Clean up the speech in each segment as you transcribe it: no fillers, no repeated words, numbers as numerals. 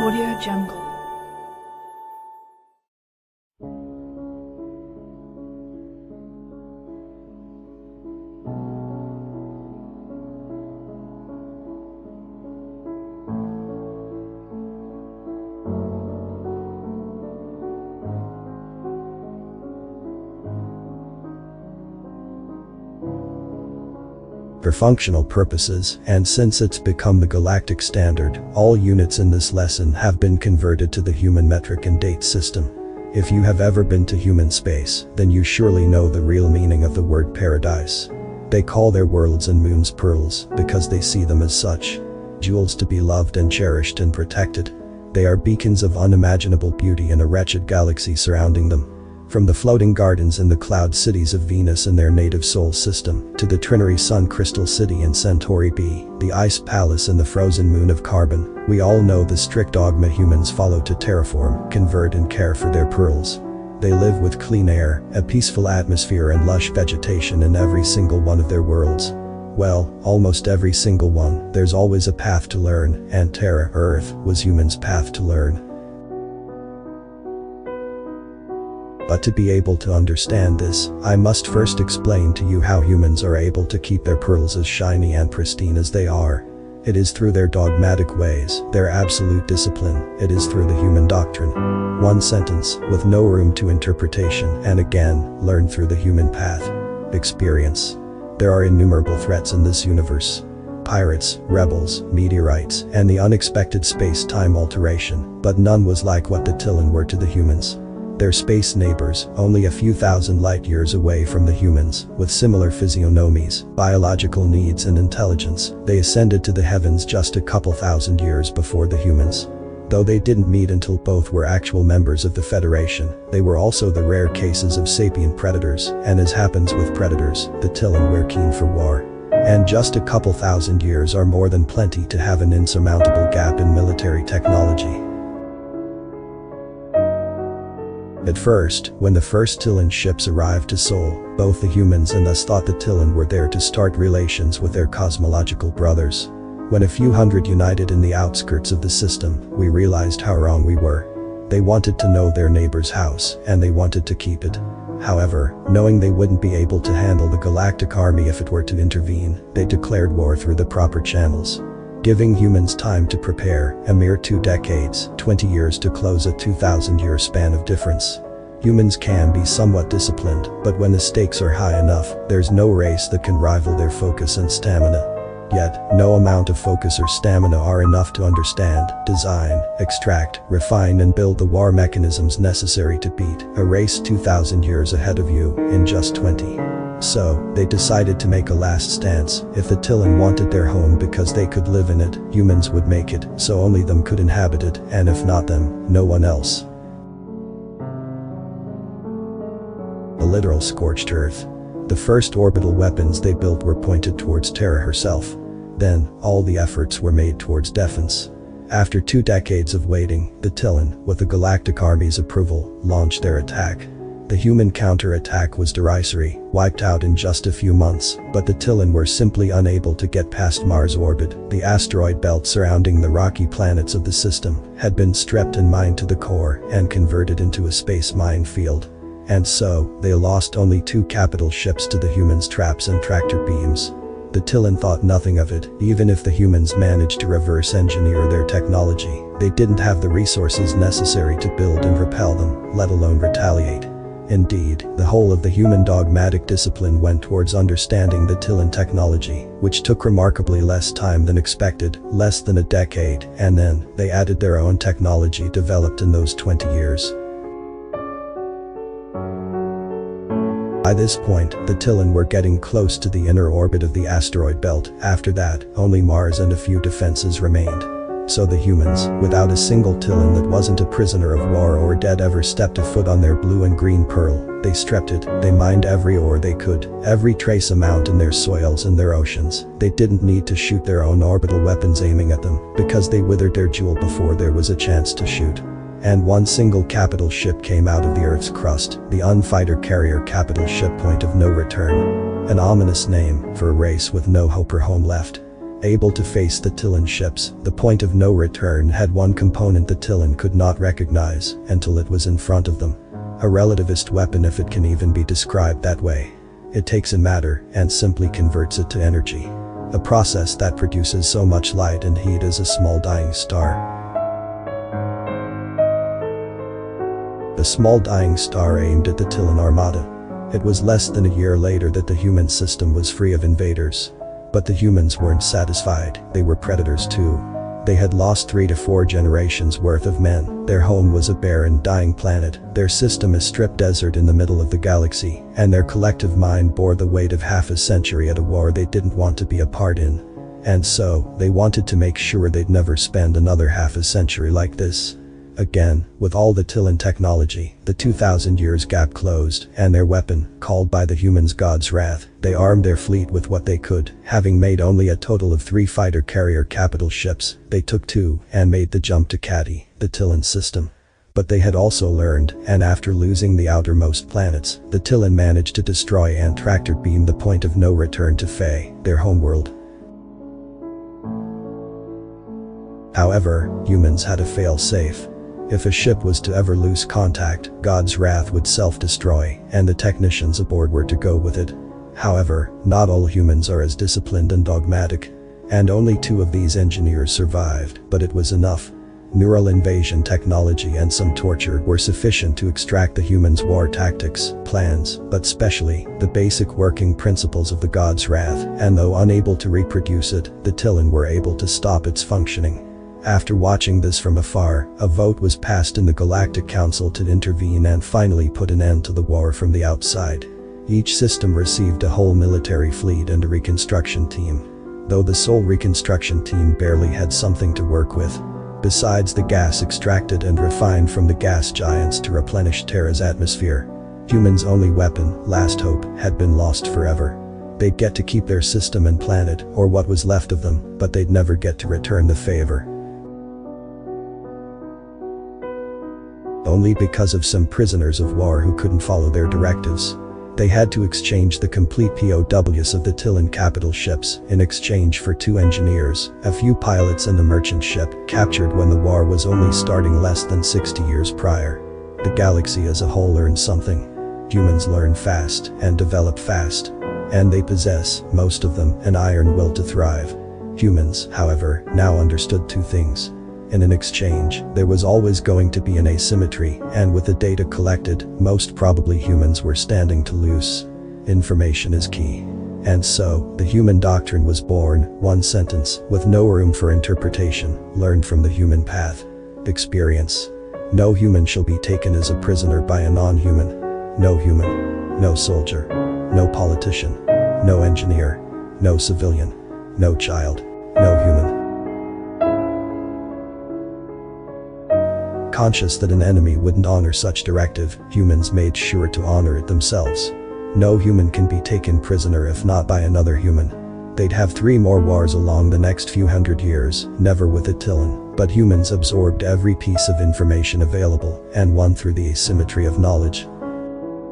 Jungle. For functional purposes, and since it's become the galactic standard, all units in this lesson have been converted to the human metric and date system. If you have ever been to human space, then you surely know the real meaning of the word paradise. They call their worlds and moons pearls because they see them as such. Jewels to be loved and cherished and protected. They are beacons of unimaginable beauty in a wretched galaxy surrounding them. From the floating gardens in the cloud cities of Venus and their native Sol system, to the Trinary Sun Crystal City in Centauri B, the Ice Palace and the frozen moon of Carbon, we all know the strict dogma humans follow to terraform, convert and care for their pearls. They live with clean air, a peaceful atmosphere and lush vegetation in every single one of their worlds. Well, almost every single one. There's always a path to learn, and Terra, Earth, was humans' path to learn. But to be able to understand this, I must first explain to you how humans are able to keep their pearls as shiny and pristine as they are. It is through their dogmatic ways, their absolute discipline. It is through the human doctrine. One sentence, with no room to interpretation, and again, learn through the human path. Experience. There are innumerable threats in this universe. Pirates, rebels, meteorites, and the unexpected space-time alteration, but none was like what the Tillen were to the humans. Their space neighbors, only a few thousand light years away from the humans, with similar physiognomies, biological needs and intelligence, they ascended to the heavens just a couple thousand years before the humans. Though they didn't meet until both were actual members of the Federation, they were also the rare cases of sapient predators, and as happens with predators, the Tillen were keen for war. And just a couple thousand years are more than plenty to have an insurmountable gap in military technology. At first, when the first Tillen ships arrived to Sol, both the humans and us thought the Tillen were there to start relations with their cosmological brothers. When a few hundred united in the outskirts of the system, we realized how wrong we were. They wanted to know their neighbor's house, and they wanted to keep it. However, knowing they wouldn't be able to handle the galactic army if it were to intervene, they declared war through the proper channels. Giving humans time to prepare, a mere 2 decades, 20 years to close a 2,000-year span of difference. Humans can be somewhat disciplined, but when the stakes are high enough, there's no race that can rival their focus and stamina. Yet, no amount of focus or stamina are enough to understand, design, extract, refine and build the war mechanisms necessary to beat a race 2,000 years ahead of you in just 20. So, they decided to make a last stance. If the Tillen wanted their home because they could live in it, humans would make it, so only them could inhabit it, and if not them, no one else. A literal scorched earth. The first orbital weapons they built were pointed towards Terra herself. Then, all the efforts were made towards defense. After 2 decades of waiting, the Tillen, with the Galactic Army's approval, launched their attack. The human counter-attack was derisory, wiped out in just a few months, but the Tillen were simply unable to get past Mars' orbit. The asteroid belt surrounding the rocky planets of the system had been stripped and mined to the core and converted into a space minefield. And so, they lost only 2 capital ships to the humans' traps and tractor beams. The Tillen thought nothing of it. Even if the humans managed to reverse engineer their technology, they didn't have the resources necessary to build and repel them, let alone retaliate. Indeed, the whole of the human dogmatic discipline went towards understanding the Tillen technology, which took remarkably less time than expected, less than a decade, and then, they added their own technology developed in those 20 years. By this point, the Tillen were getting close to the inner orbit of the asteroid belt. After that, only Mars and a few defenses remained. So the humans, without a single Tillen that wasn't a prisoner of war or dead ever stepped a foot on their blue and green pearl, they stripped it, they mined every ore they could, every trace amount in their soils and their oceans. They didn't need to shoot their own orbital weapons aiming at them, because they withered their jewel before there was a chance to shoot. And one single capital ship came out of the Earth's crust, the Unfighter Carrier Capital Ship Point of No Return. An ominous name for a race with no hope or home left. Able to face the Tillan ships, the point of no return had one component the Tillan could not recognize until it was in front of them. A relativist weapon, if it can even be described that way. It takes a matter and simply converts it to energy. A process that produces so much light and heat as a small dying star. The small dying star aimed at the Tillan armada. It was less than a year later that the human system was free of invaders. But the humans weren't satisfied, they were predators too. They had lost 3 to 4 generations worth of men, their home was a barren, dying planet, their system a strip desert in the middle of the galaxy, and their collective mind bore the weight of half a century at a war they didn't want to be a part in. And so, they wanted to make sure they'd never spend another half a century like this. Again, with all the Tillan technology, the 2,000 years gap closed, and their weapon, called by the humans God's wrath, they armed their fleet with what they could. Having made only a total of 3 fighter carrier capital ships, they took 2 and made the jump to Cati, the Tillan system. But they had also learned, and after losing the outermost planets, the Tillan managed to destroy and tractor beam the point of no return to Fae, their homeworld. However, humans had a fail-safe. If a ship was to ever lose contact, God's wrath would self-destroy, and the technicians aboard were to go with it. However, not all humans are as disciplined and dogmatic. And only 2 of these engineers survived, but it was enough. Neural invasion technology and some torture were sufficient to extract the humans' war tactics, plans, but especially the basic working principles of the God's wrath, and though unable to reproduce it, the Tillan were able to stop its functioning. After watching this from afar, a vote was passed in the Galactic Council to intervene and finally put an end to the war from the outside. Each system received a whole military fleet and a reconstruction team. Though the sole reconstruction team barely had something to work with. Besides the gas extracted and refined from the gas giants to replenish Terra's atmosphere. Humans' only weapon, last hope, had been lost forever. They'd get to keep their system and planet, or what was left of them, but they'd never get to return the favor. Only because of some prisoners of war who couldn't follow their directives. They had to exchange the complete POWs of the Tillan capital ships in exchange for 2 engineers, a few pilots and a merchant ship captured when the war was only starting less than 60 years prior. The galaxy as a whole learned something. Humans learn fast and develop fast. And they possess, most of them, an iron will to thrive. Humans, however, now understood 2 things. In an exchange, there was always going to be an asymmetry, and with the data collected, most probably humans were standing to lose. Information is key. And so, the Human Doctrine was born, 1 sentence, with no room for interpretation, learned from the human path. Experience. No human shall be taken as a prisoner by a non-human. No human. No soldier. No politician. No engineer. No civilian. No child. No human. Conscious that an enemy wouldn't honor such directive, humans made sure to honor it themselves. No human can be taken prisoner if not by another human. They'd have 3 more wars along the next few hundred years, never with a Tillan, but humans absorbed every piece of information available and won through the asymmetry of knowledge.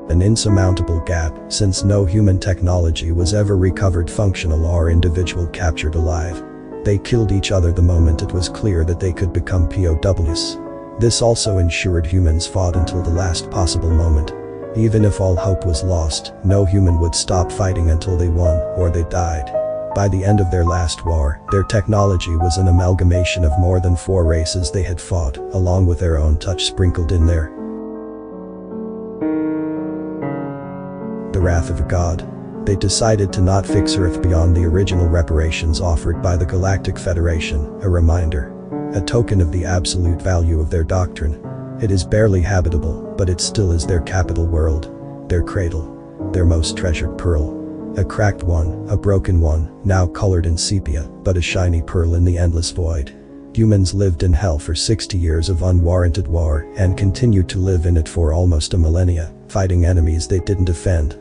An insurmountable gap, since no human technology was ever recovered functional or individual captured alive. They killed each other the moment it was clear that they could become POWs. This also ensured humans fought until the last possible moment. Even if all hope was lost, no human would stop fighting until they won, or they died. By the end of their last war, their technology was an amalgamation of more than 4 races they had fought, along with their own touch sprinkled in there. The wrath of God. They decided to not fix Earth beyond the original reparations offered by the Galactic Federation, a reminder. A token of the absolute value of their doctrine. It is barely habitable, but it still is their capital world. Their cradle. Their most treasured pearl. A cracked one, a broken one, now colored in sepia, but a shiny pearl in the endless void. Humans lived in hell for 60 years of unwarranted war and continued to live in it for almost a millennia, fighting enemies they didn't defend.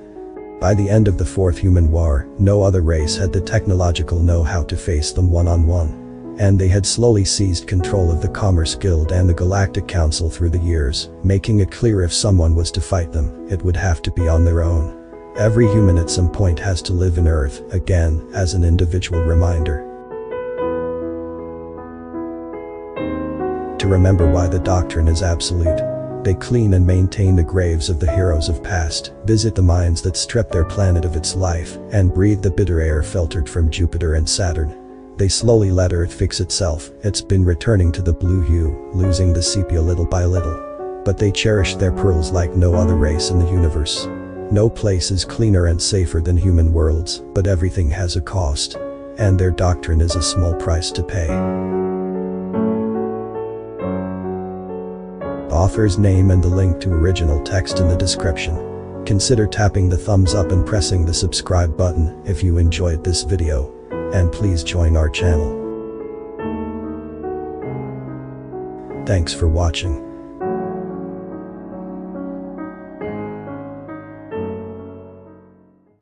By the end of the 4th Human War, no other race had the technological know-how to face them one-on-one. And they had slowly seized control of the Commerce Guild and the Galactic Council through the years, making it clear if someone was to fight them, it would have to be on their own. Every human at some point has to live in Earth, again, as an individual reminder. To remember why the doctrine is absolute. They clean and maintain the graves of the heroes of past, visit the mines that strip their planet of its life, and breathe the bitter air filtered from Jupiter and Saturn. They slowly let Earth fix itself. It's been returning to the blue hue, losing the sepia little by little. But they cherish their pearls like no other race in the universe. No place is cleaner and safer than human worlds, but everything has a cost. And their doctrine is a small price to pay. Author's name and the link to original text in the description. Consider tapping the thumbs up and pressing the subscribe button if you enjoyed this video. And please join our channel. Thanks for watching.